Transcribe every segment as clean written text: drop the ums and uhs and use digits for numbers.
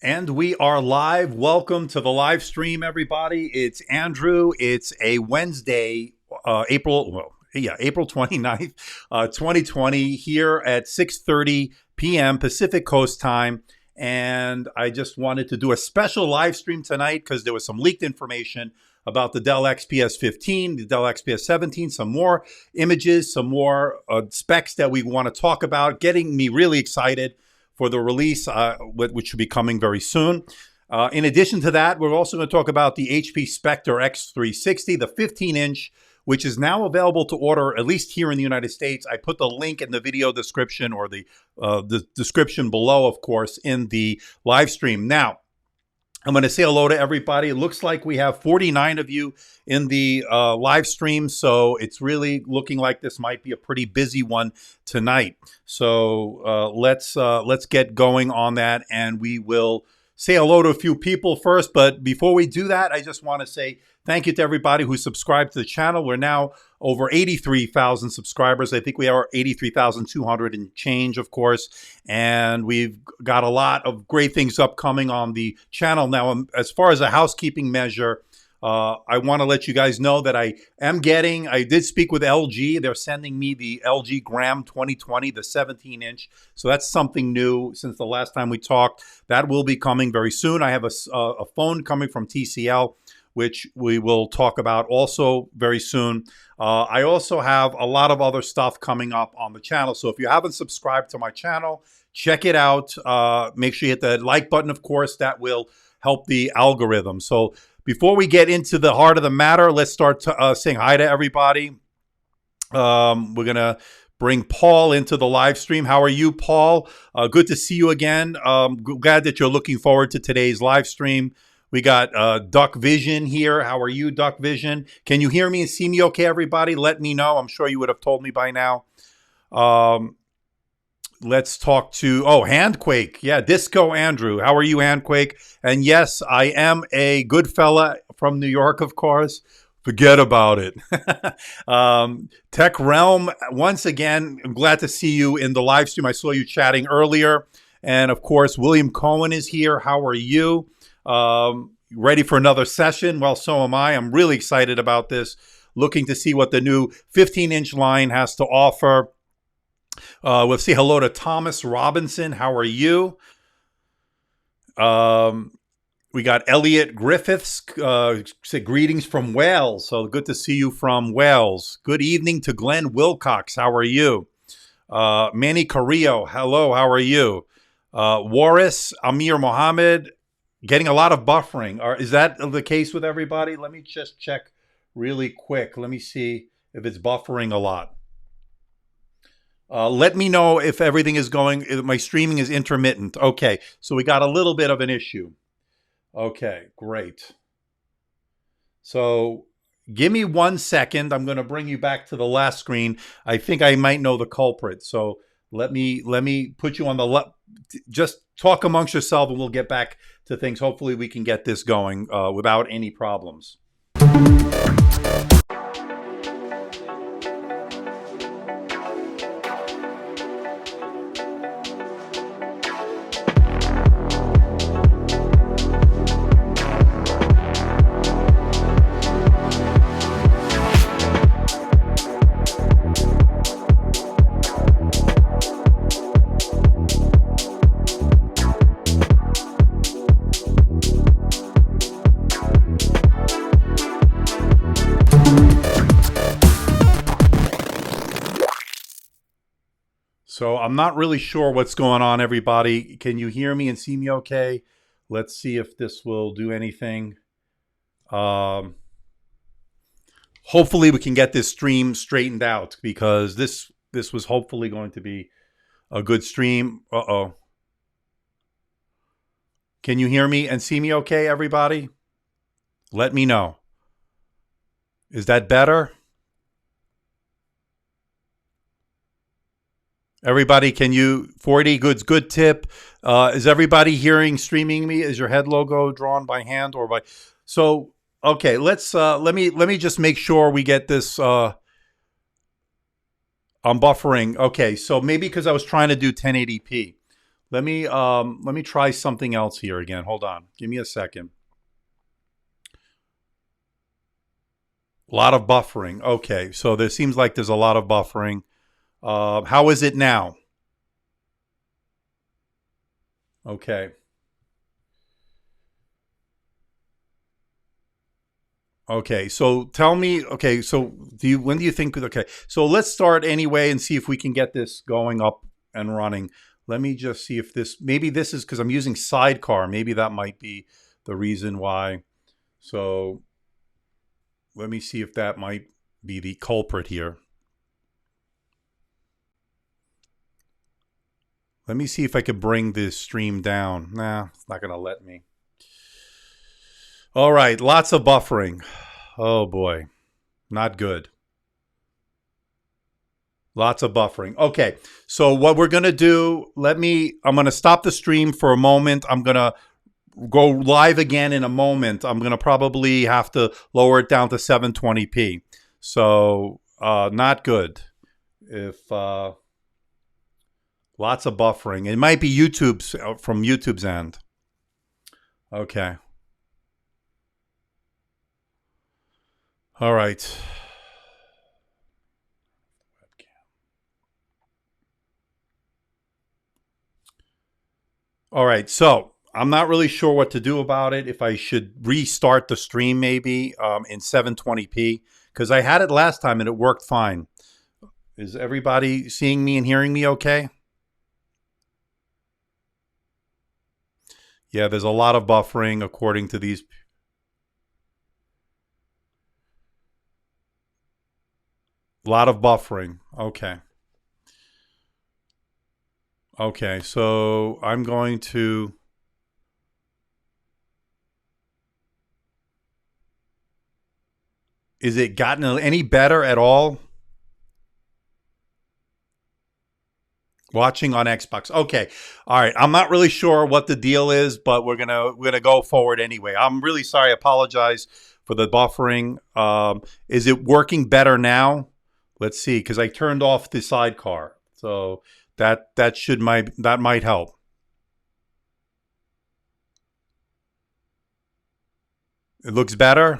And we are live. Welcome to the live stream, everybody. It's Andrew. It's a Wednesday, April 29th, 2020 here at 6:30 p.m. Pacific Coast time. And I just wanted to do a special live stream tonight because there was some leaked information about the Dell XPS 15, the Dell XPS 17, some more images, some more specs that we want to talk about, getting me really excited for the release, which should be coming very soon. In addition to that, we're also going to talk about the HP Spectre X360, the 15-inch, which is now available to order, at least here in the United States. I put the link in the video description or the description below, of course, in the live stream. Now, I'm going to say hello to everybody. It looks like we have 49 of you in the live stream, so it's really looking like this might be a pretty busy one tonight. So let's get going on that, and we will say hello to a few people first. But before we do that, I just want to say thank you to everybody who subscribed to the channel. We're now over 83,000 subscribers. I think we are 83,200 and change, of course. And we've got a lot of great things upcoming on the channel. Now, as far as a housekeeping measure, I want to let you guys know that I did speak with LG. They're sending me the LG Gram 2020, the 17-inch. So that's something new since the last time we talked. That will be coming very soon. I have a phone coming from TCL, which we will talk about also very soon. I also have a lot of other stuff coming up on the channel. So if you haven't subscribed to my channel, check it out. Make sure you hit the like button, of course. That will help the algorithm. So before we get into the heart of the matter, let's start saying hi to everybody. We're going to bring Paul into the live stream. How are you, Paul? Good to see you again. Glad that you're looking forward to today's live stream. We got Duck Vision here. How are you, Duck Vision? Can you hear me and see me okay, everybody? Let me know. I'm sure you would have told me by now. Let's talk to, Handquake. Yeah, Disco Andrew. How are you, Handquake? And yes, I am a good fella from New York, of course. Forget about it. Tech Realm, once again, I'm glad to see you in the live stream. I saw you chatting earlier. And of course, William Cohen is here. How are you? Ready for another session? Well, so am I. I'm really excited about this. Looking to see what the new 15-inch line has to offer. We'll say hello to Thomas Robinson. How are you? We got Elliot Griffiths. Say greetings from Wales. So good to see you from Wales. Good evening to Glenn Wilcox. How are you? Manny Carrillo. Hello. How are you? Waris Amir Mohammed. Getting a lot of buffering. Is that the case with everybody? Let me just check really quick. Let me see if it's buffering a lot. Let me know if everything is going, if my streaming is intermittent. Okay, so we got a little bit of an issue. Okay, great. So give me 1 second. I'm going to bring you back to the last screen. I think I might know the culprit. So let me put you on the left. Just talk amongst yourself and we'll get back to things. Hopefully we can get this going without any problems. So I'm not really sure what's going on, everybody. Can you hear me and see me okay? Let's see if this will do anything. Hopefully we can get this stream straightened out because this was hopefully going to be a good stream. Uh-oh. Can you hear me and see me okay, everybody? Let me know. Is that better? Everybody, can you 40 good tip? Is everybody streaming me? Is your head logo drawn by hand or by? So okay, let's let me just make sure we get this. I'm buffering. Okay, so maybe because I was trying to do 1080p. Let me try something else here again. Hold on. Give me a second. A lot of buffering. Okay, so there seems like there's a lot of buffering. How is it now? Okay. Okay, so tell me, okay, so when do you think, okay, so let's start anyway and see if we can get this going up and running. Let me just see if maybe this is because I'm using Sidecar. Maybe that might be the reason why. So let me see if that might be the culprit here. Let me see if I could bring this stream down. Nah, it's not going to let me. All right, lots of buffering. Oh boy, not good. Lots of buffering. Okay, so what we're going to do, I'm going to stop the stream for a moment. I'm going to go live again in a moment. I'm going to probably have to lower it down to 720p. So not good. If lots of buffering. It might be from YouTube's end. Okay. All right. All right. So I'm not really sure what to do about it. If I should restart the stream maybe in 720p, because I had it last time and it worked fine. Is everybody seeing me and hearing me okay? Yeah, there's a lot of buffering according to these. A lot of buffering. Okay. Okay, so I'm going to... Is it gotten any better at all? Watching on Xbox. Okay. All right. I'm not really sure what the deal is, but we're gonna go forward anyway. I'm really sorry. I apologize for the buffering. Is it working better now? Let's see, because I turned off the Sidecar, so that might help. It looks better.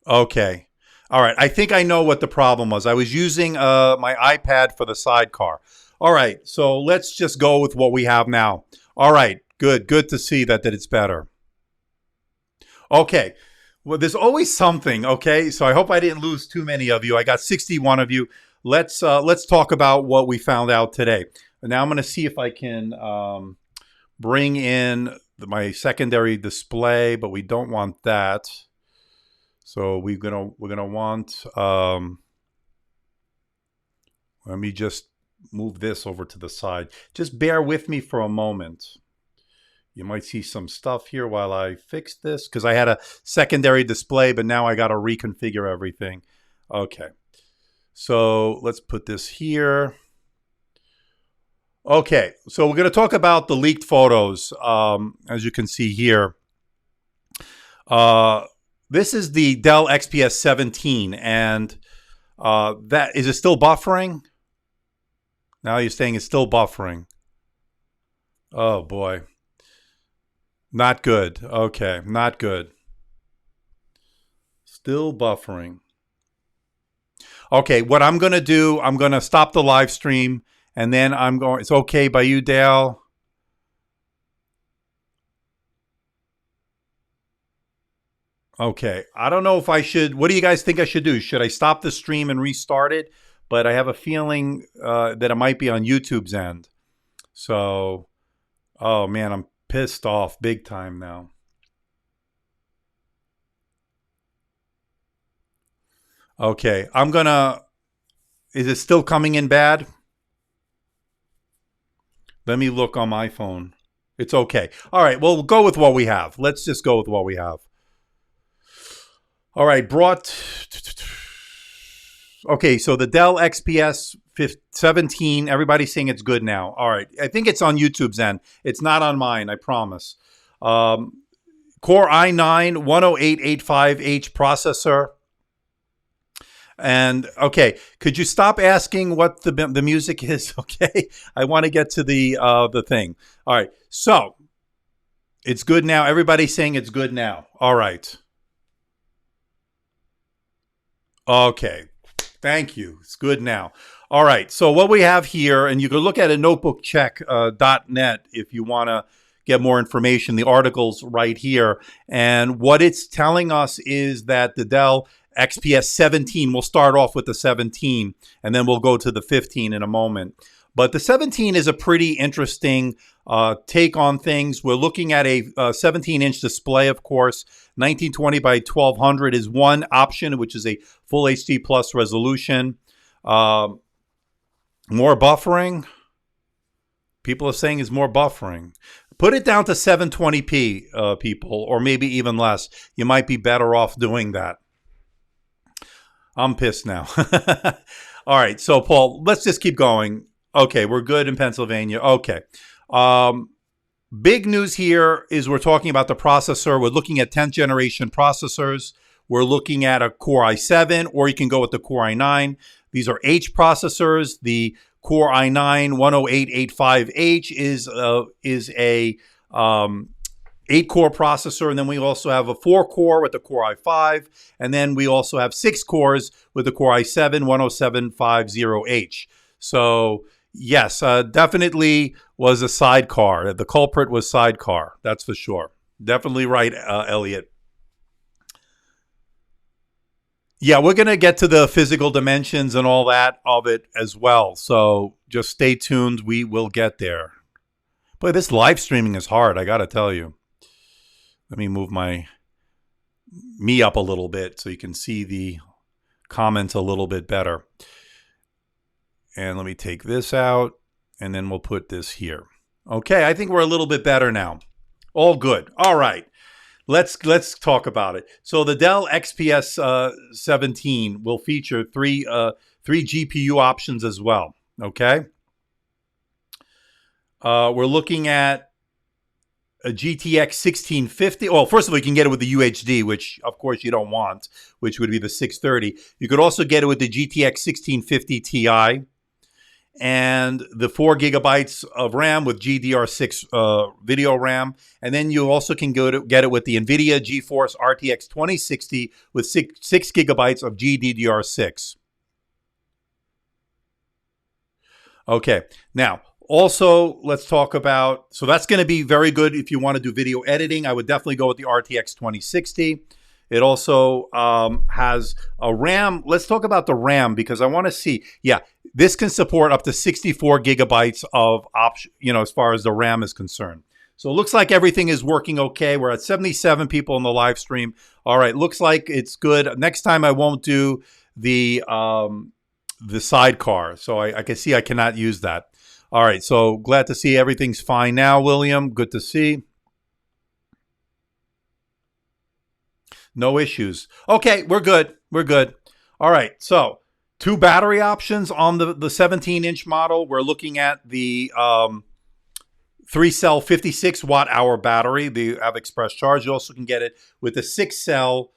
Okay. All right. I think I know what the problem was. I was using my iPad for the Sidecar. All right. So let's just go with what we have now. All right. Good. Good to see that it's better. Okay. Well, there's always something. Okay. So I hope I didn't lose too many of you. I got 61 of you. Let's talk about what we found out today. And now I'm going to see if I can bring in my secondary display, but we don't want that. So we're gonna want. Let me just move this over to the side. Just bear with me for a moment. You might see some stuff here while I fix this because I had a secondary display, but now I got to reconfigure everything. Okay, so let's put this here. Okay, so we're going to talk about the leaked photos, as you can see here. This is the Dell XPS 17, and is it still buffering? Now you're saying it's still buffering. Oh boy. Not good. Okay, not good. Still buffering. Okay, what I'm going to do, I'm going to stop the live stream, and then it's okay by you, Dale? Okay, I don't know if I should. What do you guys think I should do? Should I stop the stream and restart it? But I have a feeling that it might be on YouTube's end. So, oh man, I'm pissed off big time now. Okay, is it still coming in bad? Let me look on my phone. It's okay. All right, well, we'll go with what we have. Let's just go with what we have. All right, okay, so the Dell XPS 17, everybody's saying it's good now. All right, I think it's on YouTube's end. It's not on mine, I promise. Core i9 10885H processor. And okay, could you stop asking what the music is? Okay, I want to get to the thing. All right, so it's good now. Everybody's saying it's good now. All right. Okay. Thank you. It's good now. All right. So what we have here, and you can look at a notebookcheck.net if you want to get more information. The article's right here. And what it's telling us is that the Dell XPS 17, we'll start off with the 17, and then we'll go to the 15 in a moment. But the 17 is a pretty interesting take on things. We're looking at a 17-inch display, of course. 1920 by 1200 is one option, which is a full HD plus resolution. More buffering. People are saying is more buffering. Put it down to 720p, people, or maybe even less. You might be better off doing that. I'm pissed now. All right, so Paul, let's just keep going. Okay, we're good in Pennsylvania. Okay. Big news here is we're talking about the processor. We're looking at 10th generation processors. We're looking at a Core i7, or you can go with the Core i9. These are H processors. The Core i9 10885H is a 8-core processor, and then we also have a 4-core with the Core i5, and then we also have 6 cores with the Core i7 10750H. So yes, definitely was a sidecar. The culprit was sidecar. That's for sure. Definitely right, Elliot. Yeah, we're going to get to the physical dimensions and all that of it as well. So just stay tuned. We will get there. Boy, this live streaming is hard, I got to tell you. Let me move me up a little bit so you can see the comments a little bit better. And let me take this out, and then we'll put this here. Okay, I think we're a little bit better now. All good. All right. Let's talk about it. So the Dell XPS 17 will feature three GPU options as well. Okay. We're looking at a GTX 1650. Well, first of all, you can get it with the UHD, which of course you don't want, which would be the 630. You could also get it with the GTX 1650 Ti. And the 4 gigabytes of RAM with GDR6 video RAM. And then you also can get it with the NVIDIA GeForce RTX 2060 with 6 gigabytes of GDDR6. Okay, now also let's talk about, so that's going to be very good if you want to do video editing. I would definitely go with the RTX 2060. It also has a RAM. Let's talk about the RAM because I want to see, yeah, this can support up to 64 gigabytes of option, as far as the RAM is concerned. So it looks like everything is working okay. We're at 77 people in the live stream. All right, looks like it's good. Next time I won't do the sidecar. So I can see I cannot use that. All right, so glad to see everything's fine now, William. Good to see. No issues. Okay, we're good. We're good. All right, so 2 battery options on the 17-inch model. We're looking at the 3-cell 56 watt-hour battery. They have express charge. You also can get it with a 6-cell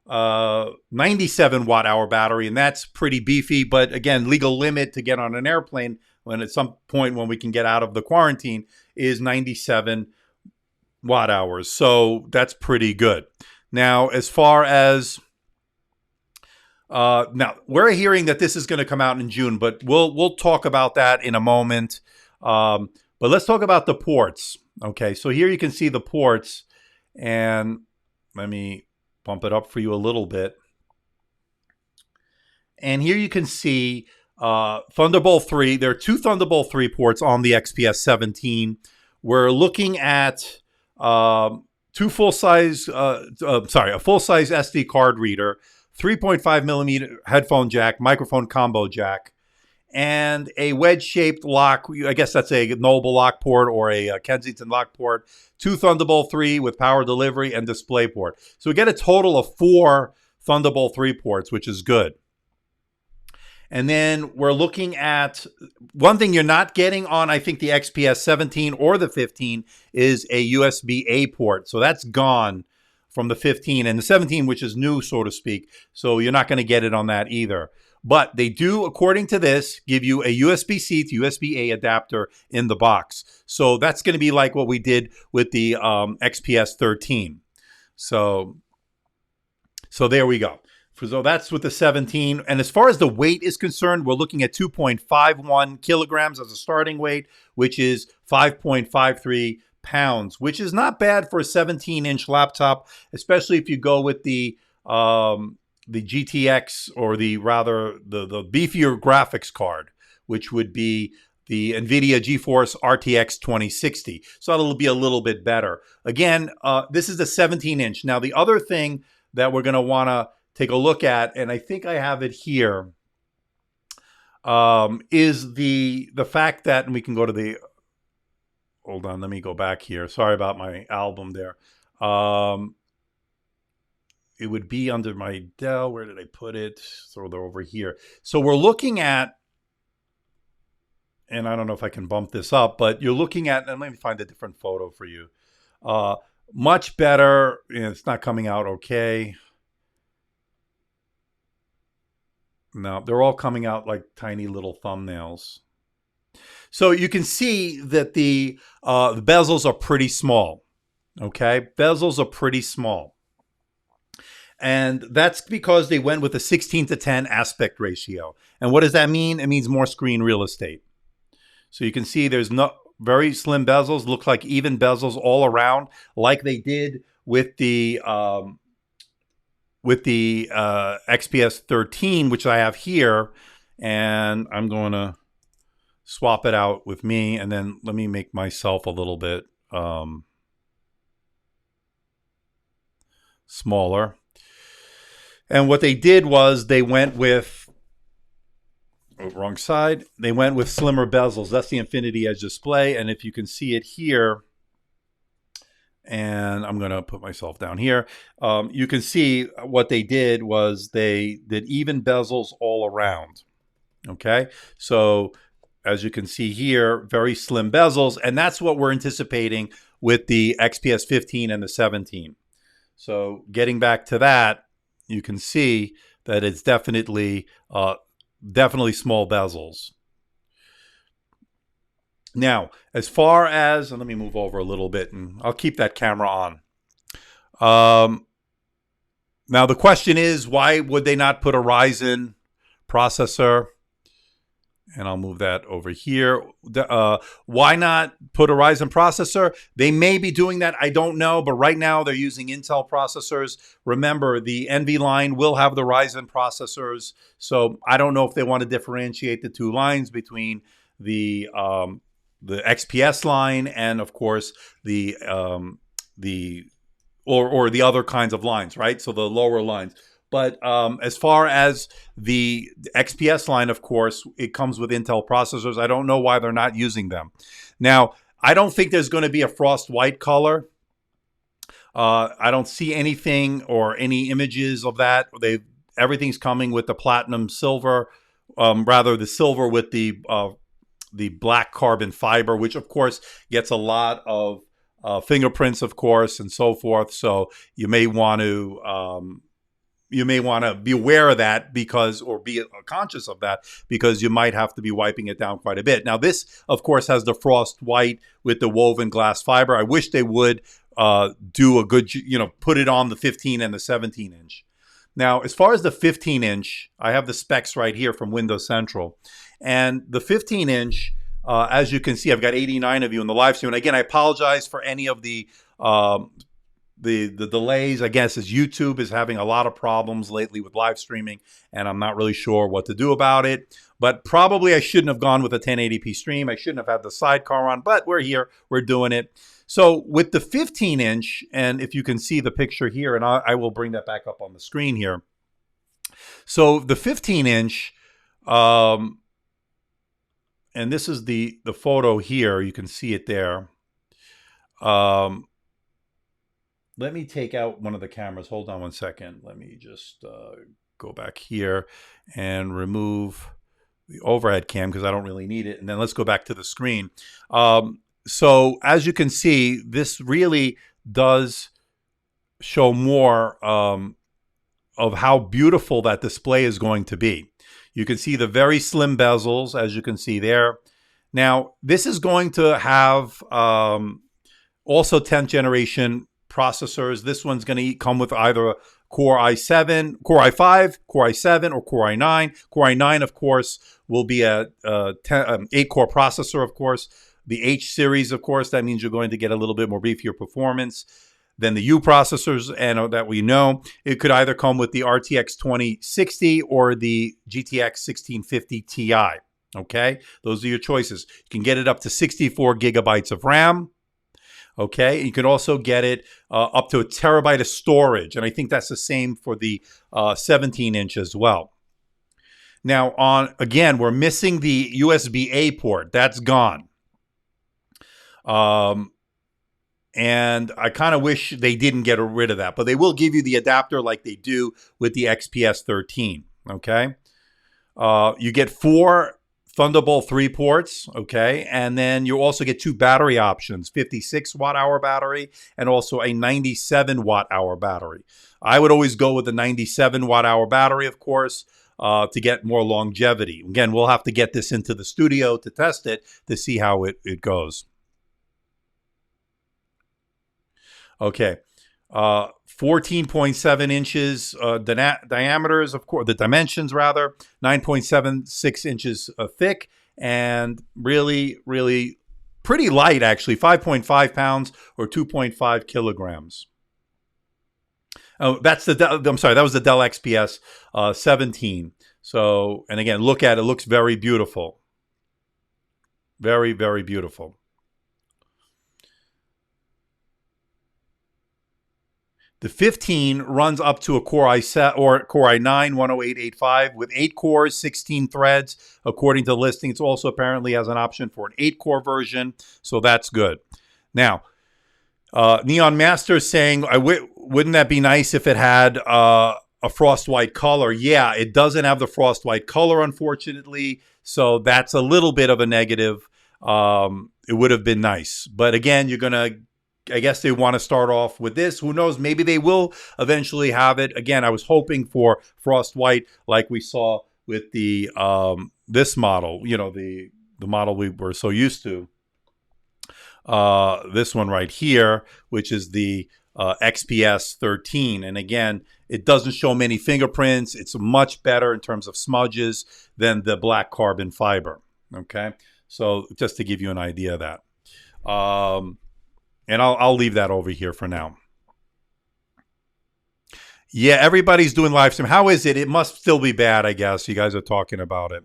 97 watt-hour battery, and that's pretty beefy. But again, legal limit to get on an airplane when at some point when we can get out of the quarantine is 97 watt-hours. So that's pretty good. Now, as far as now we're hearing that this is going to come out in June, but we'll talk about that in a moment. But let's talk about the ports. Okay, so here you can see the ports, and let me bump it up for you a little bit. And here you can see Thunderbolt 3. There are 2 Thunderbolt 3 ports on the XPS 17. We're looking at a full-size SD card reader, 3.5 millimeter headphone jack, microphone combo jack, and a wedge-shaped lock. I guess that's a Noble lock port or a Kensington lock port. 2 Thunderbolt 3 with power delivery and display port. So we get a total of 4 Thunderbolt 3 ports, which is good. And then we're looking at one thing you're not getting on, I think, the XPS 17 or the 15 is a USB-A port. So that's gone from the 15 and the 17, which is new, so to speak. So you're not going to get it on that either. But they do, according to this, give you a USB-C to USB-A adapter in the box. So that's going to be like what we did with the XPS 13. So there we go. So that's with the 17. And as far as the weight is concerned, we're looking at 2.51 kilograms as a starting weight, which is 5.53 pounds, which is not bad for a 17-inch laptop, especially if you go with the GTX, or the beefier graphics card, which would be the NVIDIA GeForce RTX 2060. So that'll be a little bit better. Again, this is the 17-inch. Now, the other thing that we're going to want to take a look at, and I think I have it here, is the fact that, and we can go to the, hold on, let me go back here. Sorry about my album there. It would be under my Dell. Where did I put it? So they're over here. So we're looking at, and I don't know if I can bump this up, but you're looking at, and let me find a different photo for you. Much better. It's not coming out okay. No, they're all coming out like tiny little thumbnails. So you can see that the bezels are pretty small. Okay, bezels are pretty small. And that's because they went with a 16:10 aspect ratio. And what does that mean? It means more screen real estate. So you can see there's no very slim bezels, look like even bezels all around, like they did with the XPS 13, which I have here. And I'm going to swap it out with me, and then let me make myself a little bit smaller. And what they did was they went with, wrong side, they went with slimmer bezels. That's the Infinity Edge display. And if you can see it here, and I'm going to put myself down here, you can see what they did was they did even bezels all around. Okay, so as you can see here, very slim bezels, and that's what we're anticipating with the XPS 15 and the 17. So getting back to that, you can see that it's definitely small bezels. Now, as far as, and let me move over a little bit, and I'll keep that camera on. Now, the question is, why would they not put a Ryzen processor? And I'll move that over here. Why not put a Ryzen processor? They may be doing that. I don't know. But right now, they're using Intel processors. Remember, the NV line will have the Ryzen processors. So I don't know if they want to differentiate the two lines between the XPS line and, of course, the other kinds of lines, right? So the lower lines. But as far as the XPS line, of course, it comes with Intel processors. I don't know why they're not using them. Now, I don't think there's going to be a frost white color. I don't see anything or any images of that. Everything's coming with the platinum silver, rather the silver with the black carbon fiber, which of course gets a lot of fingerprints, of course, and so forth. So you may want to be aware of that or be conscious of that, because you might have to be wiping it down quite a bit. Now, this, of course, has the frost white with the woven glass fiber. I wish they would do a good, put it on the 15 and the 17 inch. Now, as far as the 15 inch, I have the specs right here from Windows Central. And the 15 inch, as you can see, I've got 89 of you in the live stream. And again, I apologize for any of the delays. I guess as YouTube is having a lot of problems lately with live streaming, and I'm not really sure what to do about it. But probably I shouldn't have gone with a 1080p stream. I shouldn't have had the sidecar on, but we're here. We're doing it. So with the 15 inch, and if you can see the picture here, and I will bring that back up on the screen here. So the 15 inch, and this is the photo here. You can see it there. Let me take out one of the cameras. Hold on one second. Let me just go back here and remove the overhead cam because I don't really need it. And then let's go back to the screen. So as you can see, this really does show more of how beautiful that display is going to be. You can see the very slim bezels, as you can see there. Now, this is going to have also 10th generation processors. This one's going to come with either a Core i7, Core i5, Core i7, or Core i9. Core i9, of course, will be a 8-core processor, of course. The H series, of course, that means you're going to get a little bit more beefier performance than the U processors, and that we know. It could either come with the RTX 2060 or the GTX 1650 Ti. Okay, those are your choices. You can get it up to 64 gigabytes of RAM. Okay, you can also get it up to a terabyte of storage, and I think that's the same for the 17-inch as well. Now, again, we're missing the USB-A port. That's gone. And I kind of wish they didn't get rid of that, but they will give you the adapter like they do with the XPS 13. Okay, you get 4 Thunderbolt 3 ports, okay? And then you also get 2 battery options, 56 watt-hour battery and also a 97 watt-hour battery. I would always go with the 97 watt-hour battery, of course, to get more longevity. Again, we'll have to get this into the studio to test it to see how it goes. Okay. 14.7 inches diameters, of course, the dimensions rather, 9.76 inches thick, and really, really pretty light, actually, 5.5 pounds or 2.5 kilograms. Oh, that's I'm sorry, that was the Dell XPS 17. So, and again, look at it, looks very beautiful. Very, very beautiful. The 15 runs up to a Core i7 or Core i9 10885 with 8 cores, 16 threads. According to the listing, it's also apparently has an option for an 8-core version, so that's good. Now, Neon Master is saying, wouldn't that be nice if it had a frost white color? Yeah, it doesn't have the frost white color, unfortunately, so that's a little bit of a negative. It would have been nice. But again, I guess they want to start off with this. Who knows? Maybe they will eventually have it. Again, I was hoping for frost white like we saw with the this model, you know, the model we were so used to. This one right here, which is the XPS 13. And again, it doesn't show many fingerprints. It's much better in terms of smudges than the black carbon fiber. Okay, so just to give you an idea of that. And I'll leave that over here for now. Yeah, everybody's doing live stream. How is it? It must still be bad, I guess. You guys are talking about it.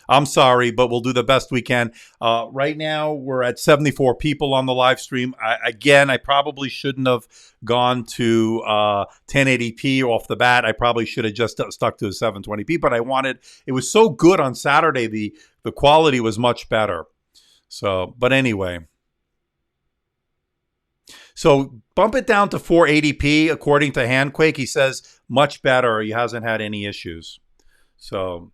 I'm sorry, but we'll do the best we can. Right now, we're at 74 people on the live stream. I probably shouldn't have gone to 1080p off the bat. I probably should have just stuck to 720p, but it was so good on Saturday. The quality was much better. So, but anyway. So bump it down to 480p, according to Handquake. He says much better. He hasn't had any issues. So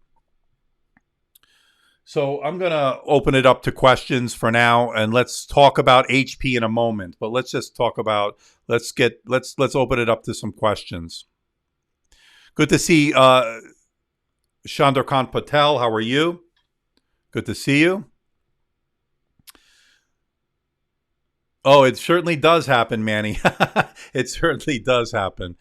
I'm going to open it up to questions for now, and let's talk about HP in a moment. But let's just talk about, let's open it up to some questions. Good to see Chandrakant Patel. How are you? Good to see you. Oh, it certainly does happen, Manny. It certainly does happen.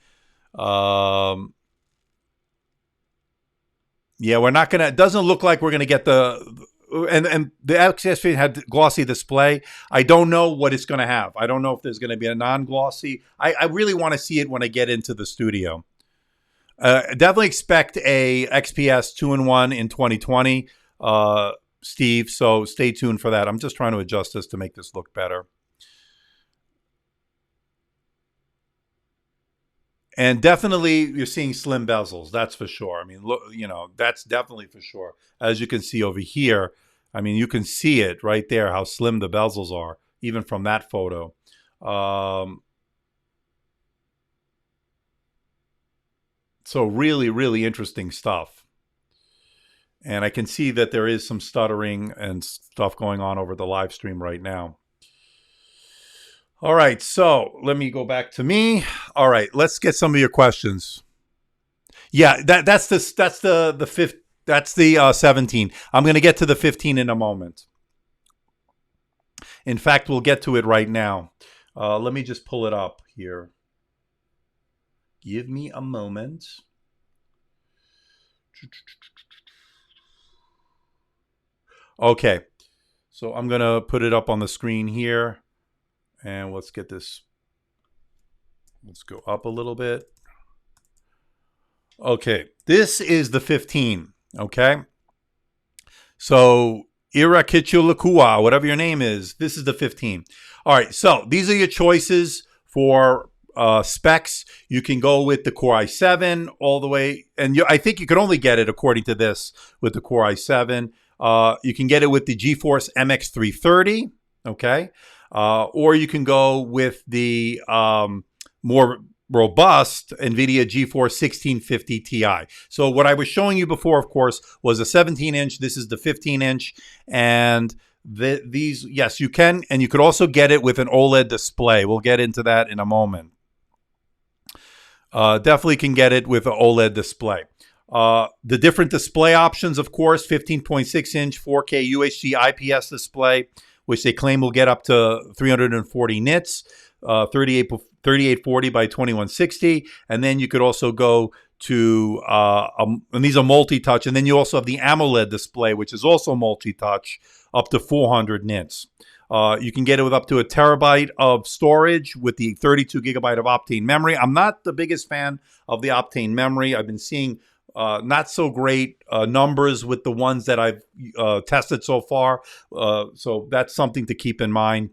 Yeah, we're not gonna. It doesn't look like we're gonna get and the XPS had glossy display. I don't know what it's gonna have. I don't know if there's gonna be a non-glossy. I really want to see it when I get into the studio. Definitely expect a XPS 2-in-1 in 2020, Steve. So stay tuned for that. I'm just trying to adjust this to make this look better. And definitely, you're seeing slim bezels. That's for sure. I mean, look, you know, that's definitely for sure. As you can see over here, I mean, you can see it right there, how slim the bezels are, even from that photo. So really, really interesting stuff. And I can see that there is some stuttering and stuff going on over the live stream right now. All right, so let me go back to me. All right, let's get some of your questions. Yeah, that's the fifth. That's the 17. I'm going to get to the 15 in a moment. In fact, we'll get to it right now. Let me just pull it up here. Give me a moment. Okay, so I'm going to put it up on the screen here. And let's get this. Let's go up a little bit. Okay, this is the 15. Okay, so Ira Kichulakua, whatever your name is, this is the 15. All right, so these are your choices for specs. You can go with the Core i7 all the way, and I think you could only get it according to this with the Core i7. You can get it with the GeForce MX330, okay, or you can go with the more robust NVIDIA GeForce 1650 Ti. So what I was showing you before, of course, was a 17-inch. This is the 15-inch. And these, yes, you can. And you could also get it with an OLED display. We'll get into that in a moment. Definitely can get it with an OLED display. The different display options, of course, 15.6-inch 4K UHD IPS display, which they claim will get up to 340 nits, 3840 by 2160. And then you could also go to, and these are multi-touch. And then you also have the AMOLED display, which is also multi-touch, up to 400 nits. You can get it with up to a terabyte of storage with the 32 gigabyte of Optane memory. I'm not the biggest fan of the Optane memory. I've been seeing not so great numbers with the ones that I've tested so far. So that's something to keep in mind.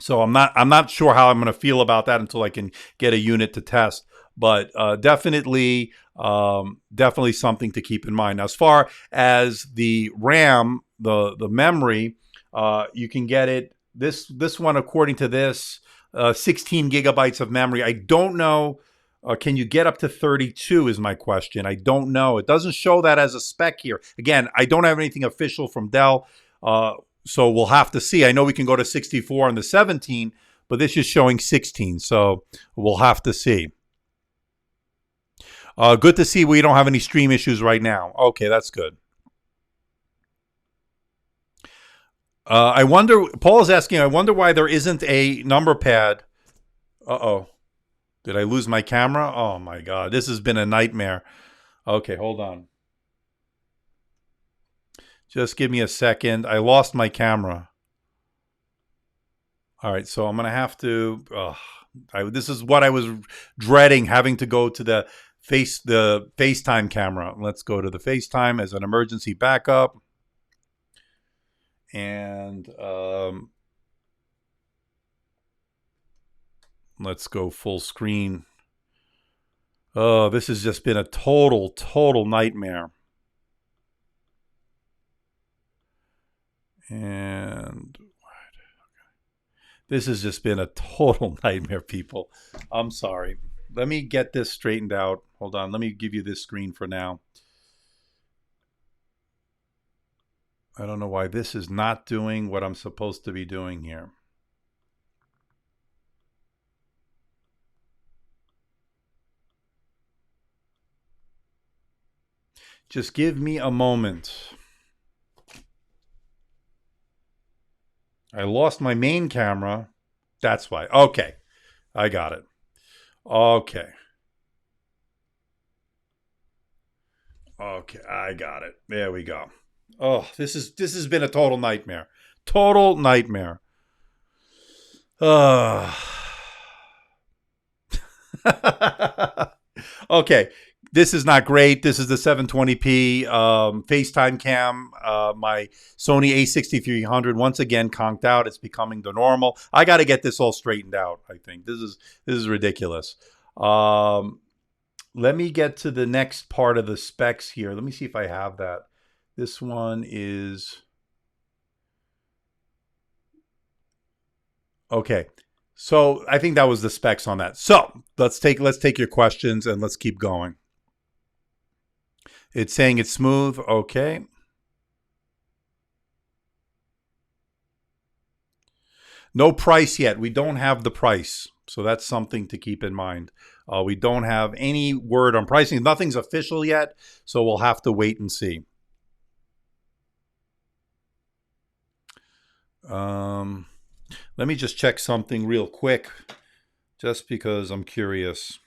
So I'm not sure how I'm going to feel about that until I can get a unit to test. But definitely something to keep in mind. Now, as far as the RAM, the memory, you can get it. This one, according to this, 16 gigabytes of memory. I don't know. Can you get up to 32 is my question. I don't know. It doesn't show that as a spec here. Again, I don't have anything official from Dell. So we'll have to see. I know we can go to 64 on the 17, but this is showing 16. So we'll have to see. Good to see we don't have any stream issues right now. Okay, that's good. I wonder, Paul is asking, I wonder why there isn't a number pad. Uh-oh. Did I lose my camera? Oh, my God. This has been a nightmare. Okay, hold on. Just give me a second. I lost my camera. All right, so I'm going to have to... this is what I was dreading, having to go to the FaceTime camera. Let's go to the FaceTime as an emergency backup. And let's go full screen. Oh, this has just been a total nightmare. And this has just been a total nightmare, people. I'm sorry. Let me get this straightened out. Hold on. Let me give you this screen for now. I don't know why this is not doing what I'm supposed to be doing here. Just give me a moment. I lost my main camera. That's why. Okay. I got it. Okay. Okay, I got it. There we go. Oh, this has been a total nightmare. Total nightmare. Okay. This is not great. This is the 720p FaceTime cam. My Sony a6300 once again conked out. It's becoming the normal. I got to get this all straightened out. I think this is ridiculous. Let me get to the next part of the specs here. Let me see if I have that. This one is okay. So I think that was the specs on that. So let's take your questions and let's keep going. It's saying it's smooth. Okay. No price yet. We don't have the price. So that's something to keep in mind. We don't have any word on pricing. Nothing's official yet. So we'll have to wait and see. Let me just check something real quick, just because I'm curious.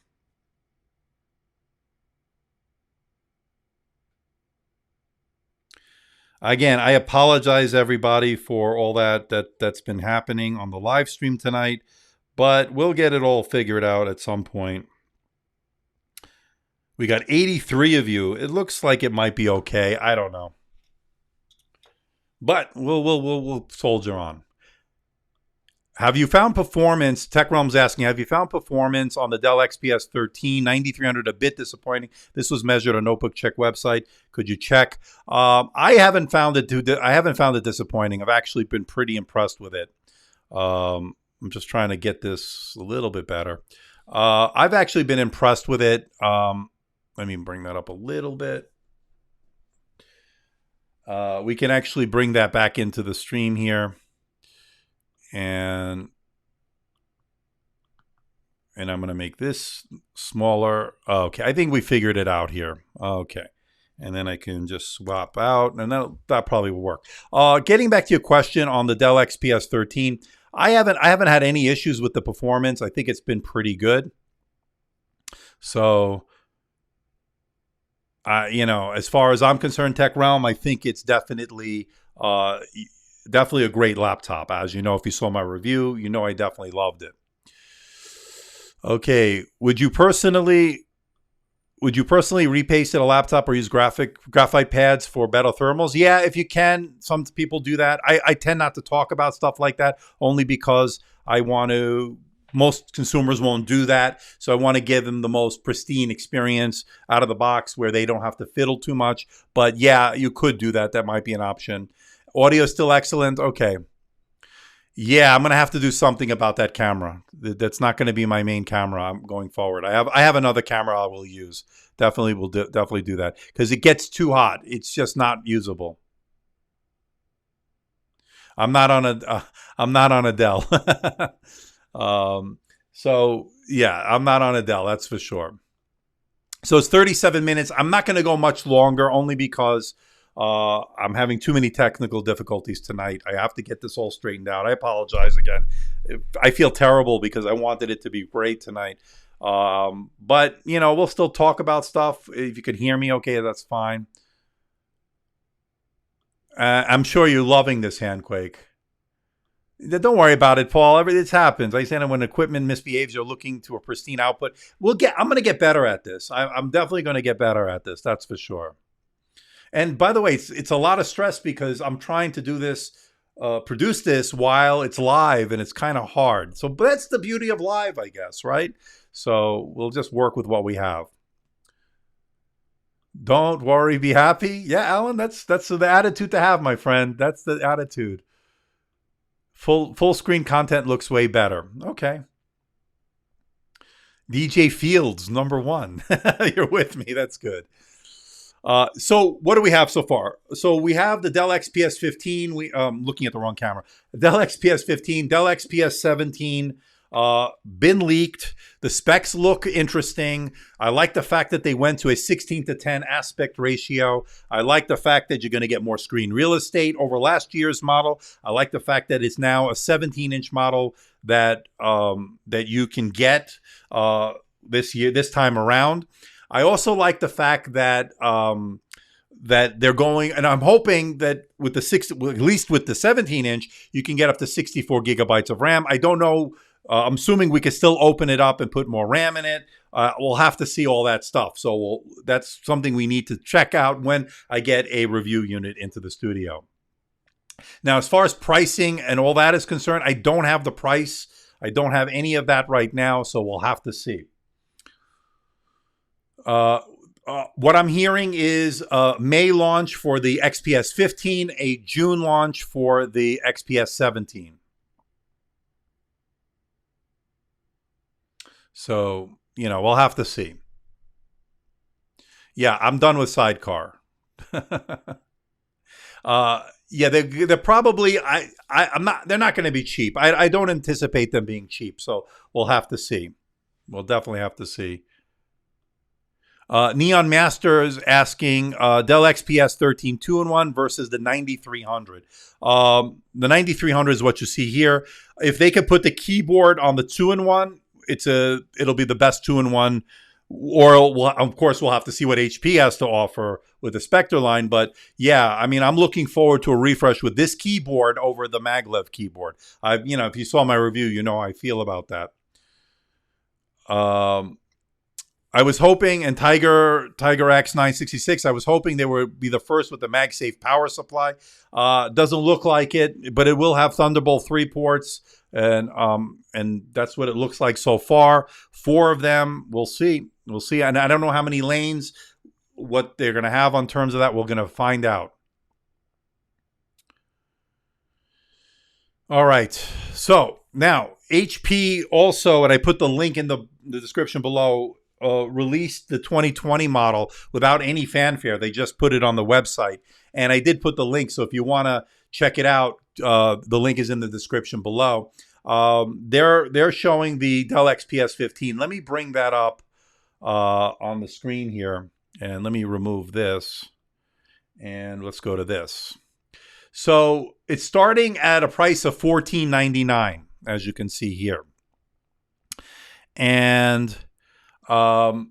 Again, I apologize everybody for all that's been happening on the live stream tonight, but we'll get it all figured out at some point. We got 83 of you. It looks like it might be okay. I don't know, but we'll soldier on. Have you found performance? Tech Realm's asking, have you found performance on the Dell XPS 13 9300 a bit disappointing? This was measured on Notebook Check website. Could you check? I haven't found it disappointing. I've actually been pretty impressed with it. I'm just trying to get this a little bit better. I've actually been impressed with it. Let me bring that up a little bit. We can actually bring that back into the stream here. And I'm going to make this smaller. Okay, I think we figured it out here. Okay, and then I can just swap out, and that probably will work. Getting back to your question on the Dell XPS 13, I haven't had any issues with the performance. I think it's been pretty good. So, as far as I'm concerned, Tech Realm, I think it's definitely a great laptop. As you know, if you saw my review, I definitely loved it. Okay, would you personally repaste a laptop or use graphite pads for better thermals? Yeah, if you can. Some people do that. I tend not to talk about stuff like that only because most consumers won't do that. So I want to give them the most pristine experience out of the box where they don't have to fiddle too much. But yeah, you could do that. That might be an option. Audio still excellent. Okay. Yeah, I'm going to have to do something about that camera. That's not going to be my main camera going forward. I have another camera I will use. Definitely will definitely do that because it gets too hot. It's just not usable. I'm not on a Dell. So yeah, I'm not on a Dell. That's for sure. So it's 37 minutes. I'm not going to go much longer only because I'm having too many technical difficulties tonight. I have to get this all straightened out. I apologize again. I feel terrible because I wanted it to be great tonight. But, we'll still talk about stuff. If you can hear me okay, that's fine. I'm sure you're loving this handquake. Don't worry about it, Paul. This happens. I said when equipment misbehaves, you're looking to a pristine output. I'm going to get better at this. I'm definitely going to get better at this. That's for sure. And by the way, it's a lot of stress because I'm trying to do this, produce this while it's live, and it's kind of hard. So but that's the beauty of live, I guess, right? So we'll just work with what we have. Don't worry, be happy. Yeah, Alan, that's the attitude to have, my friend. That's the attitude. Full screen content looks way better. Okay. DJ Fields, #1. You're with me. That's good. So what do we have so far? So we have the Dell XPS 15. Looking at the wrong camera. Dell XPS 15, Dell XPS 17, been leaked. The specs look interesting. I like the fact that they went to a 16:10 aspect ratio. I like the fact that you're going to get more screen real estate over last year's model. I like the fact that it's now a 17-inch model that you can get this time around. I also like the fact that that they're going, and I'm hoping that with at least with the 17-inch, you can get up to 64 gigabytes of RAM. I don't know. I'm assuming we can still open it up and put more RAM in it. We'll have to see all that stuff. So that's something we need to check out when I get a review unit into the studio. Now, as far as pricing and all that is concerned, I don't have the price. I don't have any of that right now, so we'll have to see. What I'm hearing is May launch for the XPS 15, a June launch for the XPS 17. So, we'll have to see. Yeah, I'm done with Sidecar. Yeah, they're probably I'm not. They're not going to be cheap. I don't anticipate them being cheap. So we'll have to see. We'll definitely have to see. Neon Masters asking Dell XPS 13 2-in-1 versus the 9300. The 9300 is what you see here. If they could put the keyboard on the 2-in-1, it'll be the best 2-in-1. Or of course we'll have to see what HP has to offer with the Spectre line. But yeah, I mean, I'm looking forward to a refresh with this keyboard over the maglev keyboard. If you saw my review, you know how I feel about that. I was hoping, and Tiger X966, I was hoping they would be the first with the MagSafe power supply. Doesn't look like it, but it will have Thunderbolt 3 ports, and that's what it looks like so far. 4 of them. We'll see. We'll see. And I don't know how many lanes, what they're going to have on terms of that. We're going to find out. All right. So now HP also, and I put the link in the description below, released the 2020 model without any fanfare. They just put it on the website, and I did put the link. So if you want to check it out, the link is in the description below. They're showing the Dell XPS 15. Let me bring that up on the screen here, and let me remove this, and let's go to this. So it's starting at a price of $14.99, as you can see here, and let's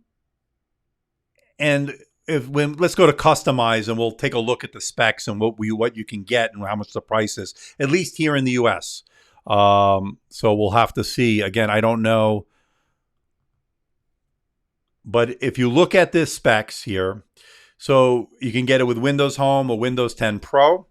go to customize, and we'll take a look at the specs and what you can get and how much the price is, at least here in the US. So we'll have to see. Again, I don't know. But if you look at this specs here, so you can get it with Windows Home or Windows 10 Pro.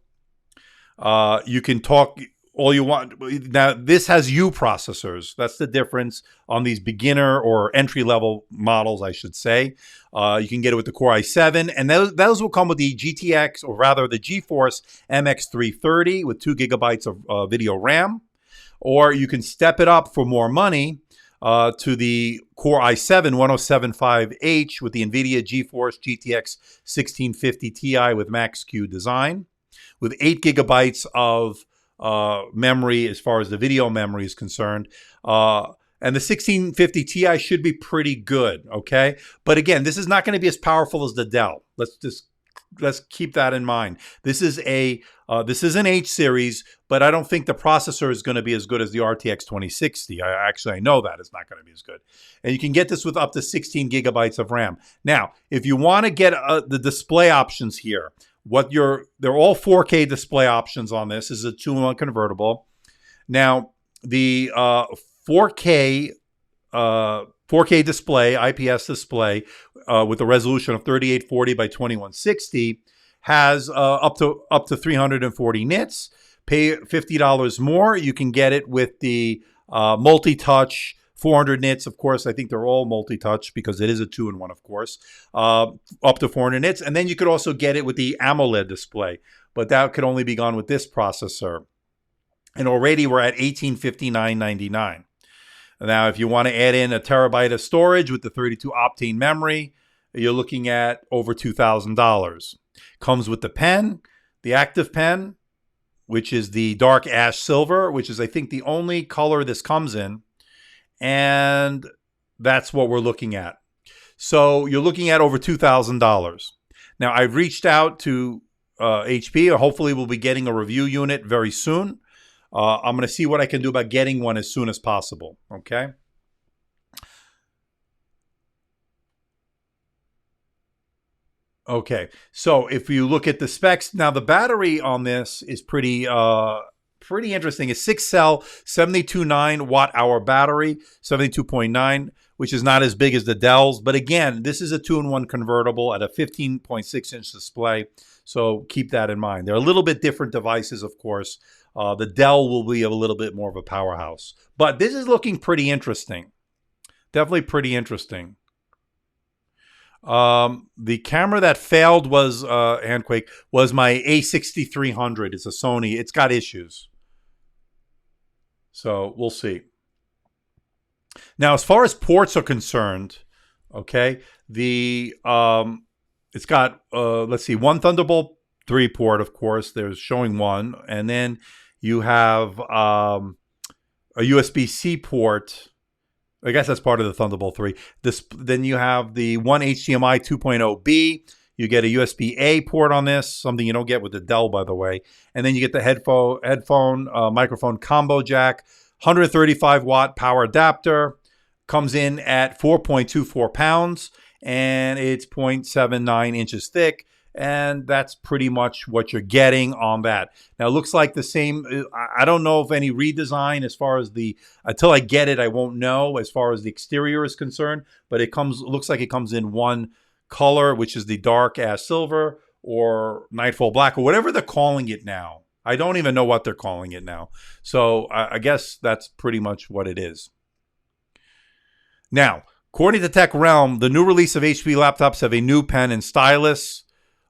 You can talk all you want. Now, this has U processors. That's the difference on these beginner or entry-level models, I should say. You can get it with the Core i7, and those will come with the GTX, or rather the GeForce MX330 with 2 gigabytes of video RAM. Or you can step it up for more money to the Core i7 1075H with the NVIDIA GeForce GTX 1650 Ti with Max-Q design, with 8 gigabytes of memory as far as the video memory is concerned. And the 1650 Ti should be pretty good, okay? But again, this is not going to be as powerful as the Dell. Let's keep that in mind. This is an H series, but I don't think the processor is going to be as good as the RTX 2060. I know that it's not going to be as good. And you can get this with up to 16 gigabytes of RAM. Now, if you want to get the display options here, they're all 4K display options on this. This is a 2-in-1 convertible. Now, the 4K display, IPS display, with a resolution of 3840 by 2160 has up to 340 nits. Pay $50 more. You can get it with the multi-touch 400 nits. Of course, I think they're all multi-touch because it is a 2-in-1, of course, up to 400 nits. And then you could also get it with the AMOLED display, but that could only be gone with this processor. And already we're at $1,859.99. Now, if you want to add in a terabyte of storage with the 32 octane memory, you're looking at over $2,000. Comes with the pen, the active pen, which is the dark ash silver, which is, I think, the only color this comes in. And that's what we're looking at. So you're looking at over $2,000. Now, I've reached out to HP. Hopefully, we'll be getting a review unit very soon. I'm going to see what I can do about getting one as soon as possible. Okay. Okay. So if you look at the specs, now the battery on this is pretty interesting. It's 6-cell, 72.9 watt-hour battery, 72.9, which is not as big as the Dell's. But again, this is a 2-in-1 convertible at a 15.6-inch display. So keep that in mind. They're a little bit different devices, of course. The Dell will be a little bit more of a powerhouse. But this is looking pretty interesting. Definitely pretty interesting. The camera that failed was, Handquake, was my A6300. It's a Sony. It's got issues. So we'll see. Now, as far as ports are concerned, okay, it's got, let's see, one Thunderbolt 3 port, of course. There's showing one. And then you have a USB-C port. I guess that's part of the Thunderbolt 3. Then you have the one HDMI 2.0B. You get a USB-A port on this, something you don't get with the Dell, by the way. And then you get the headphone microphone combo jack, 135-watt power adapter. Comes in at 4.24 pounds, and it's 0.79 inches thick. And that's pretty much what you're getting on that. Now, it looks like the same. I don't know if any redesign as far as until I get it, I won't know as far as the exterior is concerned. But looks like it comes in one color, which is the dark ash silver or nightfall black or whatever they're calling it now. I don't even know what they're calling it now. So I guess that's pretty much what it is. Now, according to Tech Realm, the new release of HP laptops have a new pen and stylus.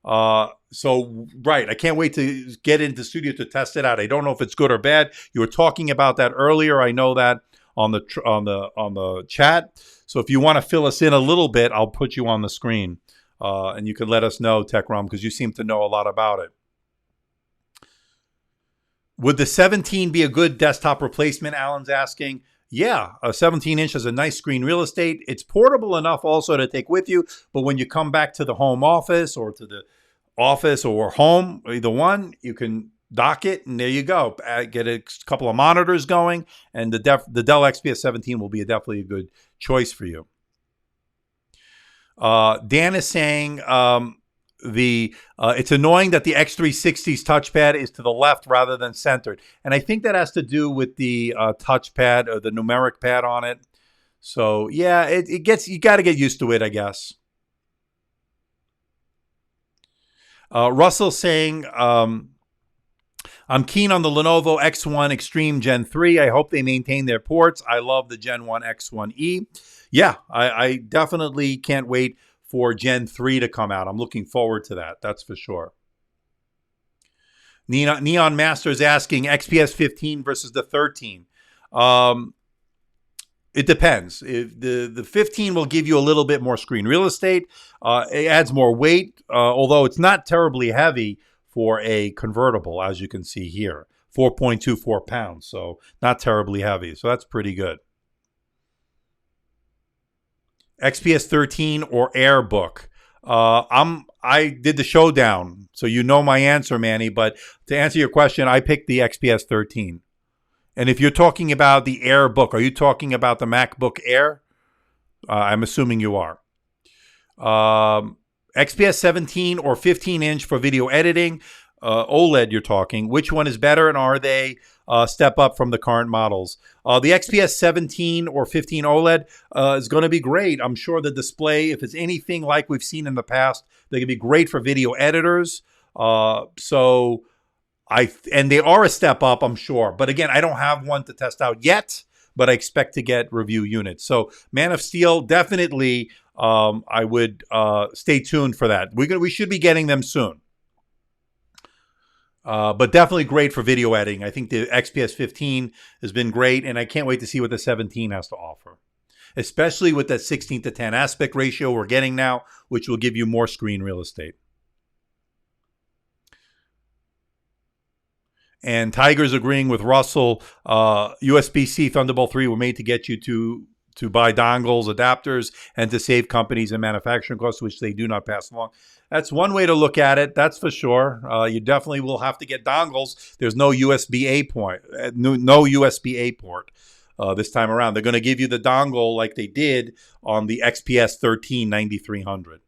Right, I can't wait to get into the studio to test it out. I don't know if it's good or bad. You were talking about that earlier. I know that on the chat. So if you want to fill us in a little bit, I'll put you on the screen, and you can let us know, Tech Realm, because you seem to know a lot about it. Would the 17 be a good desktop replacement? Alan's asking. Yeah, a 17-inch has a nice screen real estate. It's portable enough also to take with you. But when you come back to the home office or to the office or home, either one, you can dock it, and there you go. Get a couple of monitors going, and the Dell XPS 17 will be definitely a good choice for you. Dan is saying it's annoying that the X360's touchpad is to the left rather than centered. And I think that has to do with the touchpad or the numeric pad on it. So yeah, you got to get used to it, I guess. Russell saying, I'm keen on the Lenovo X1 Extreme Gen 3. I hope they maintain their ports. I love the Gen 1 X1E. Yeah, I definitely can't wait for Gen 3 to come out. I'm looking forward to that. That's for sure. Neon Master is asking XPS 15 versus the 13. It depends. If the 15 will give you a little bit more screen real estate. It adds more weight, although it's not terribly heavy for a convertible, as you can see here. 4.24 pounds, so not terribly heavy. So that's pretty good. XPS 13 or AirBook. I did the showdown, so you know my answer, Manny. But to answer your question, I picked the XPS 13. And if you're talking about the AirBook, are you talking about the MacBook Air? I'm assuming you are. XPS 17 or 15-inch for video editing. OLED you're talking. Which one is better, and are they step up from the current models? The XPS 17 or 15 OLED is going to be great. I'm sure the display, if it's anything like we've seen in the past, they're going to be great for video editors. And they are a step up, I'm sure. But again, I don't have one to test out yet, but I expect to get review units. So Man of Steel, definitely, I would stay tuned for that. We should be getting them soon. But definitely great for video editing. I think the XPS 15 has been great, and I can't wait to see what the 17 has to offer, especially with that 16:10 aspect ratio we're getting now, which will give you more screen real estate. And Tiger's agreeing with Russell. USB-C Thunderbolt 3 were made to get you to buy dongles, adapters, and to save companies and manufacturing costs, which they do not pass along. That's one way to look at it. That's for sure. You definitely will have to get dongles. There's no USB-A port. No USB-A port this time around. They're going to give you the dongle like they did on the XPS 13 9300.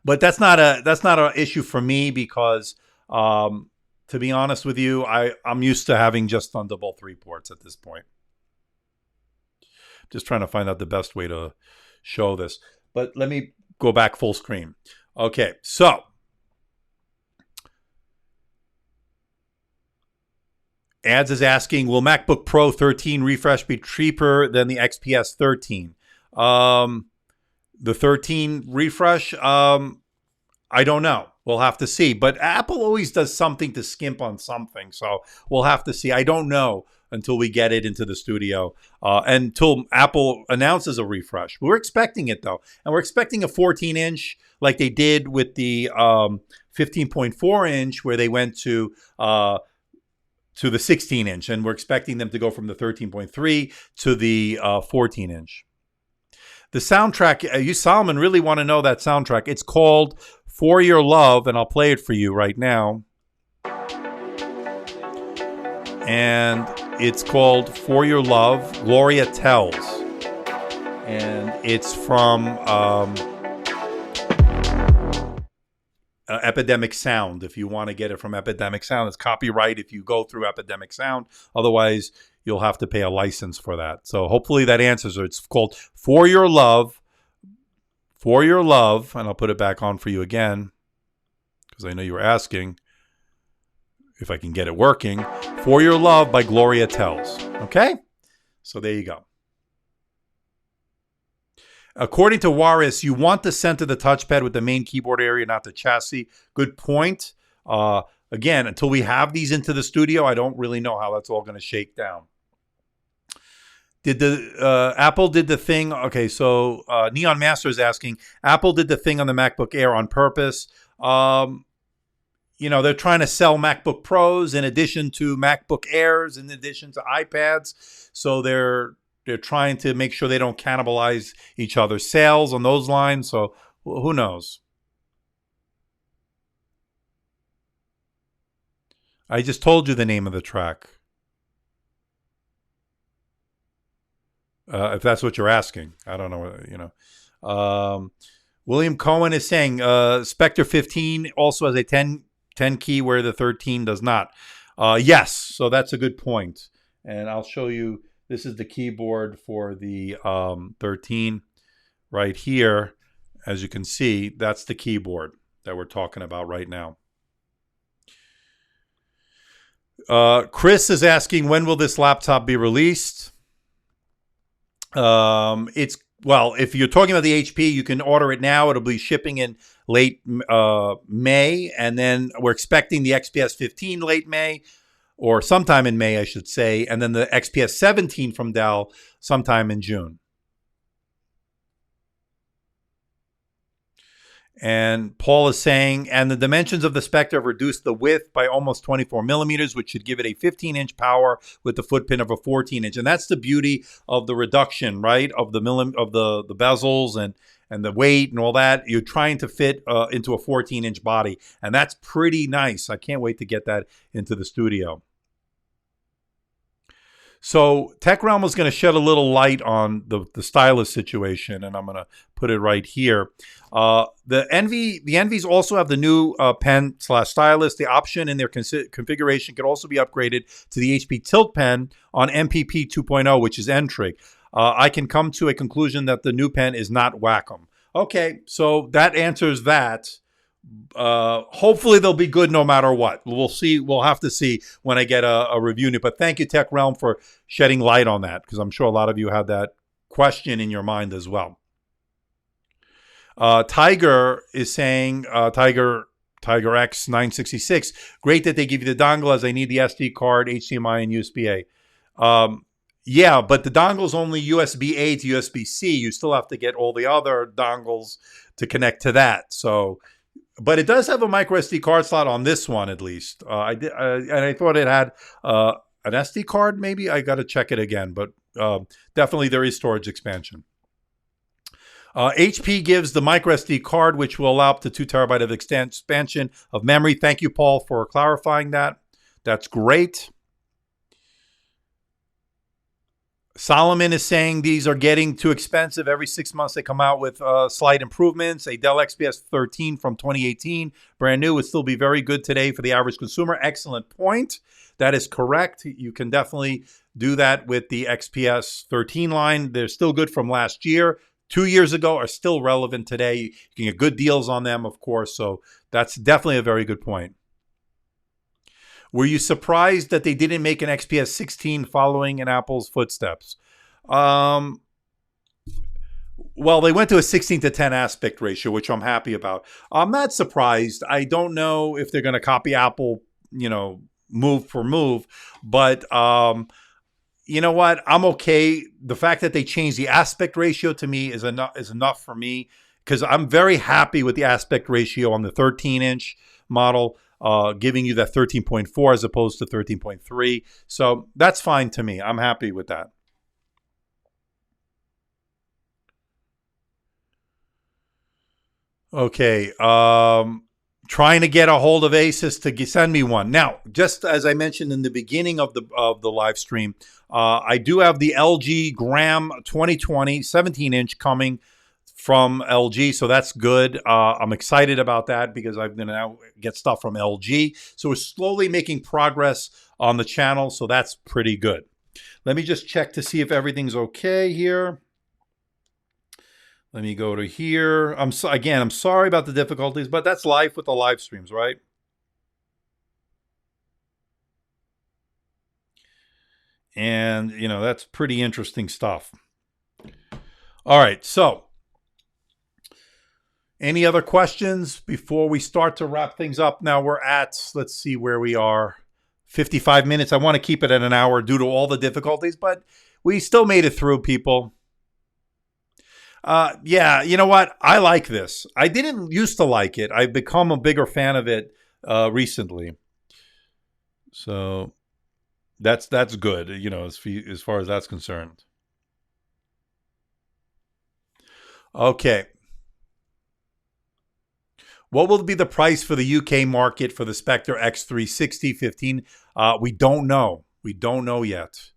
But that's not an issue for me because, to be honest with you, I'm used to having just Thunderbolt 3 ports at this point. Just trying to find out the best way to show this. But let me go back full screen. Okay, so Ads is asking, will MacBook Pro 13 refresh be cheaper than the XPS 13? The 13 refresh, I don't know. We'll have to see. But Apple always does something to skimp on something. So we'll have to see. I don't know until we get it into the studio, until Apple announces a refresh. We're expecting it though, and we're expecting a 14-inch like they did with the 15.4-inch, where they went to the 16-inch, and we're expecting them to go from the 13.3 to the 14-inch. The soundtrack, you Solomon really want to know that soundtrack. It's called For Your Love, and I'll play it for you right now. And it's called For Your Love, Gloria Tells. And it's from Epidemic Sound. If you want to get it from Epidemic Sound, it's copyright if you go through Epidemic Sound. Otherwise, you'll have to pay a license for that. So hopefully that answers it. It's called For Your Love. For Your Love. And I'll put it back on for you again, because I know you were asking if I can get it working. For Your Love by Gloria Tells. Okay? So there you go. According to Waris, you want to center the touchpad with the main keyboard area, not the chassis. Good point. Again, until we have these into the studio, I don't really know how that's all going to shake down. Did the Apple did the thing? Okay, so Neon Master is asking, Apple did the thing on the MacBook Air on purpose. You know, they're trying to sell MacBook Pros in addition to MacBook Airs, in addition to iPads. So they're trying to make sure they don't cannibalize each other's sales on those lines. So who knows? I just told you the name of the track. If that's what you're asking. I don't know, you know. William Cohen is saying Spectre 15 also has a 10 key where the 13 does not. Yes, so that's a good point. And I'll show you, this is the keyboard for the 13 right here. As you can see, that's the keyboard that we're talking about right now. Chris is asking, when will this laptop be released? Well, if you're talking about the HP, you can order it now. It'll be shipping in late May, and then we're expecting the XPS 15 late May, or sometime in May, I should say, and then the XPS 17 from Dell sometime in June. And Paul is saying, and the dimensions of the Spectre have reduced the width by almost 24 millimeters, which should give it a 15-inch power with the footprint of a 14-inch. And that's the beauty of the reduction, right? Of the the bezels and the weight and all that. You're trying to fit into a 14-inch body, and that's pretty nice. I can't wait to get that into the studio. So Tech Realm was going to shed a little light on the stylus situation, and I'm going to put it right here. The Envies also have the new pen/stylus. The option in their configuration could also be upgraded to the HP Tilt Pen on MPP 2.0, which is N-Trig. I can come to a conclusion that the new pen is not Wacom. Okay, so that answers that. Hopefully they'll be good no matter what. We'll see. We'll have to see when I get a review. But thank you, Tech Realm, for shedding light on that, because I'm sure a lot of you had that question in your mind as well. Tiger is saying, Tiger X966, great that they give you the dongle, as I need the SD card, HDMI, and USB-A. Yeah, but the dongle is only USB-A to USB-C. You still have to get all the other dongles to connect to that. So, but it does have a micro SD card slot on this one, at least. And I thought it had an SD card. Maybe I got to check it again, but definitely there is storage expansion. HP gives the micro SD card, which will allow up to 2 terabyte of expansion of memory. Thank you, Paul, for clarifying that. That's great. Solomon is saying these are getting too expensive. Every 6 months they come out with slight improvements. A Dell XPS 13 from 2018, brand new, would still be very good today for the average consumer. Excellent point. That is correct. You can definitely do that with the XPS 13 line. They're still good from last year. 2 years ago are still relevant today. You can get good deals on them, of course. So that's definitely a very good point. Were you surprised that they didn't make an XPS 16 following in Apple's footsteps? Well, they went to a 16:10 aspect ratio, which I'm happy about. I'm not surprised. I don't know if they're going to copy Apple, move for move, but you know what? I'm okay. The fact that they changed the aspect ratio to me is enough for me, because I'm very happy with the aspect ratio on the 13-inch model, giving you that 13.4 as opposed to 13.3. So that's fine to me. I'm happy with that. Okay. Trying to get a hold of Asus to send me one. Now, just as I mentioned in the beginning of the live stream, I do have the LG Gram 2020 17-inch coming from LG, so that's good. I'm excited about that because I'm going to now get stuff from LG. So we're slowly making progress on the channel, so that's pretty good. Let me just check to see if everything's okay here. Let me go to here. I'm sorry about the difficulties, but that's life with the live streams, right? And, you know, that's pretty interesting stuff. All right, so any other questions before we start to wrap things up? Now we're at, let's see where we are, 55 minutes. I want to keep it at an hour due to all the difficulties, but we still made it through, people. Yeah, you know what? I like this. I didn't used to like it. I've become a bigger fan of it recently. So that's good, you know, as far as that's concerned. Okay. What will be the price for the UK market for the Spectre X360 15? We don't know. We don't know yet.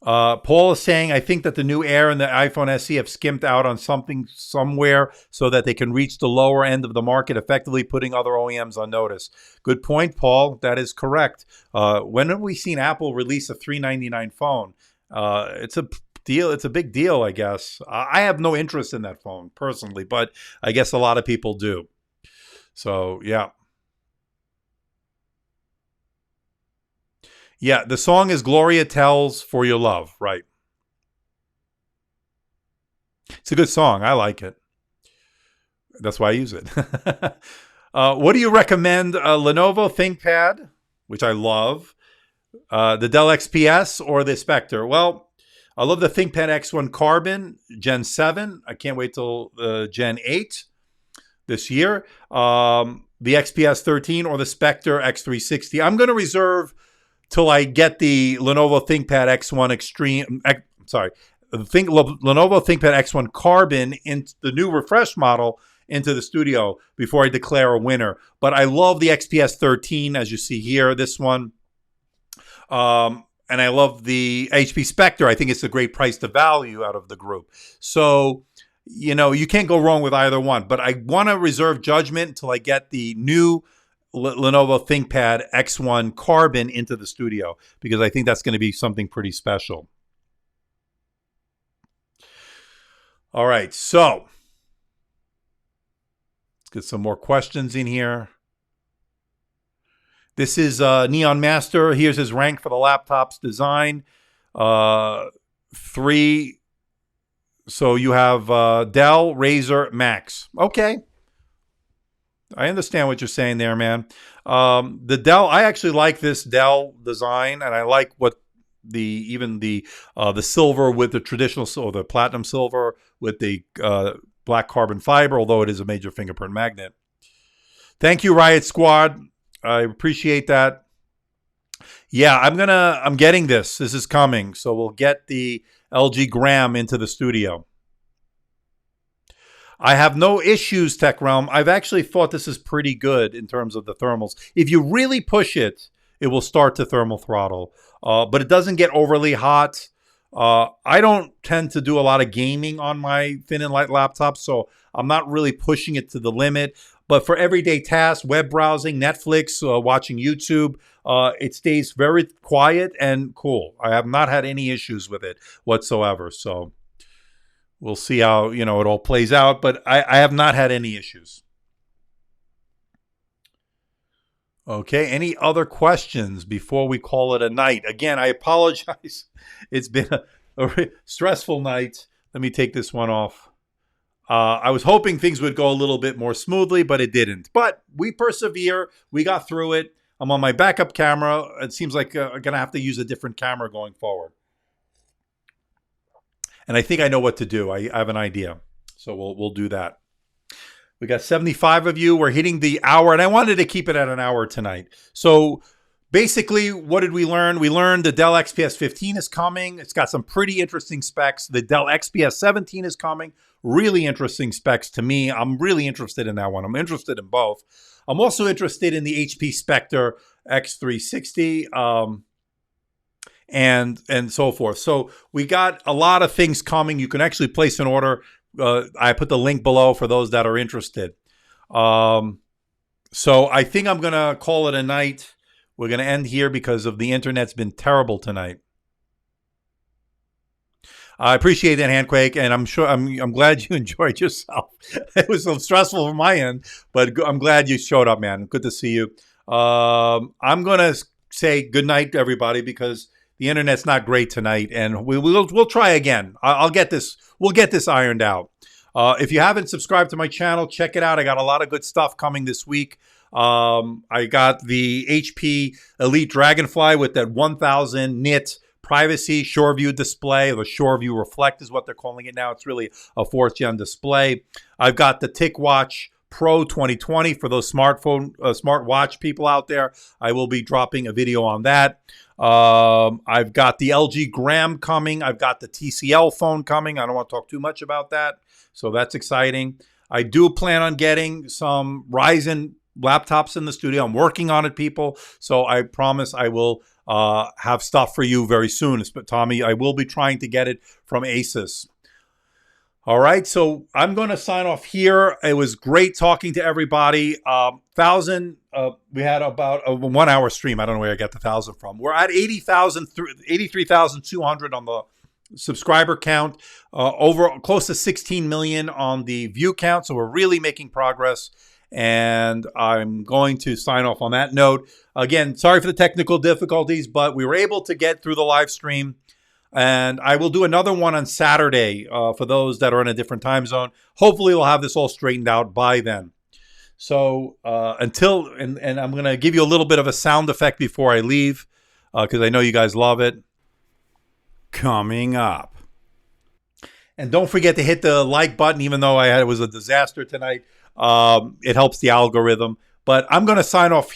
Paul is saying, I think that the new Air and the iPhone SE have skimped out on something somewhere so that they can reach the lower end of the market, effectively putting other OEMs on notice. Good point, Paul. That is correct. When have we seen Apple release a $399 phone? It's a deal. It's a big deal, I guess. I have no interest in that phone personally, but I guess a lot of people do. So, yeah. Yeah, the song is Gloria Tells For Your Love, right? It's a good song. I like it. That's why I use it. What do you recommend? Lenovo ThinkPad, which I love, the Dell XPS, or the Spectre? Well, I love the ThinkPad X1 Carbon Gen 7. I can't wait till Gen 8 this year. The XPS 13 or the Spectre X360. I'm going to reserve till I get the Lenovo ThinkPad X1 Extreme. Lenovo ThinkPad X1 Carbon in the new refresh model into the studio before I declare a winner. But I love the XPS 13, as you see here, this one. And I love the HP Spectre. I think it's a great price to value out of the group. So, you know, you can't go wrong with either one. But I want to reserve judgment until I get the new Lenovo ThinkPad X1 Carbon into the studio, because I think that's going to be something pretty special. All right, so let's get some more questions in here. This is Neon Master. Here's his rank for the laptop's design. 3. So you have Dell, Razer, Max. Okay. I understand what you're saying there, man. The Dell, I actually like this Dell design, and I like what the silver with the traditional silver, the platinum silver with the black carbon fiber, although it is a major fingerprint magnet. Thank you, Riot Squad. I appreciate that. Yeah, I'm getting this. This is coming. So we'll get the LG Gram into the studio. I have no issues, Tech Realm. I've actually thought this is pretty good in terms of the thermals. If you really push it, it will start to thermal throttle. But it doesn't get overly hot. I don't tend to do a lot of gaming on my thin and light laptop, so I'm not really pushing it to the limit. But for everyday tasks, web browsing, Netflix, watching YouTube, it stays very quiet and cool. I have not had any issues with it whatsoever. So we'll see how, it all plays out, but I have not had any issues. Okay, any other questions before we call it a night? Again, I apologize. It's been a stressful night. Let me take this one off. I was hoping things would go a little bit more smoothly, but it didn't. But we persevere. We got through it. I'm on my backup camera. It seems like I'm going to have to use a different camera going forward. And I think I know what to do. I have an idea. So we'll do that. We got 75 of you. We're hitting the hour, and I wanted to keep it at an hour tonight. So basically, what did we learn? We learned the Dell XPS 15 is coming. It's got some pretty interesting specs. The Dell XPS 17 is coming. Really interesting specs to me. I'm really interested in that one. I'm interested in both. I'm also interested in the HP Spectre X360 and so forth. So we got a lot of things coming. You can actually place an order. I put the link below for those that are interested. So I think I'm going to call it a night. We're going to end here because of the internet's been terrible tonight. I appreciate that, Handquake, and I'm glad you enjoyed yourself. It was so stressful from my end, but I'm glad you showed up, man. Good to see you. I'm going to say good night to everybody because the internet's not great tonight, and we'll try again. I'll get this. We'll get this ironed out. If you haven't subscribed to my channel, check it out. I got a lot of good stuff coming this week. I got the HP Elite Dragonfly with that 1000 nit privacy SureView display. The SureView Reflect is what they're calling it now. It's really a 4th gen display. I've got the TicWatch Pro 2020 for those smartwatch people out there. I will be dropping a video on that. I've got the LG Gram coming. I've got the TCL phone coming. I don't want to talk too much about that. So that's exciting. I do plan on getting some Ryzen laptops in the studio. I'm working on it, people. So I promise I will have stuff for you very soon. But Tommy, I will be trying to get it from Asus. All right, so I'm going to sign off here. It was great talking to everybody. We had about a 1 hour stream. I don't know where I got the 1,000 from. We're at 83,200 on the subscriber count, over close to 16 million on the view count. So we're really making progress. And I'm going to sign off on that note. Again, sorry for the technical difficulties, but we were able to get through the live stream. And I will do another one on Saturday for those that are in a different time zone. Hopefully, we'll have this all straightened out by then. So and I'm going to give you a little bit of a sound effect before I leave because I know you guys love it. Coming up. And don't forget to hit the like button, even though it was a disaster tonight. It helps the algorithm. But I'm going to sign off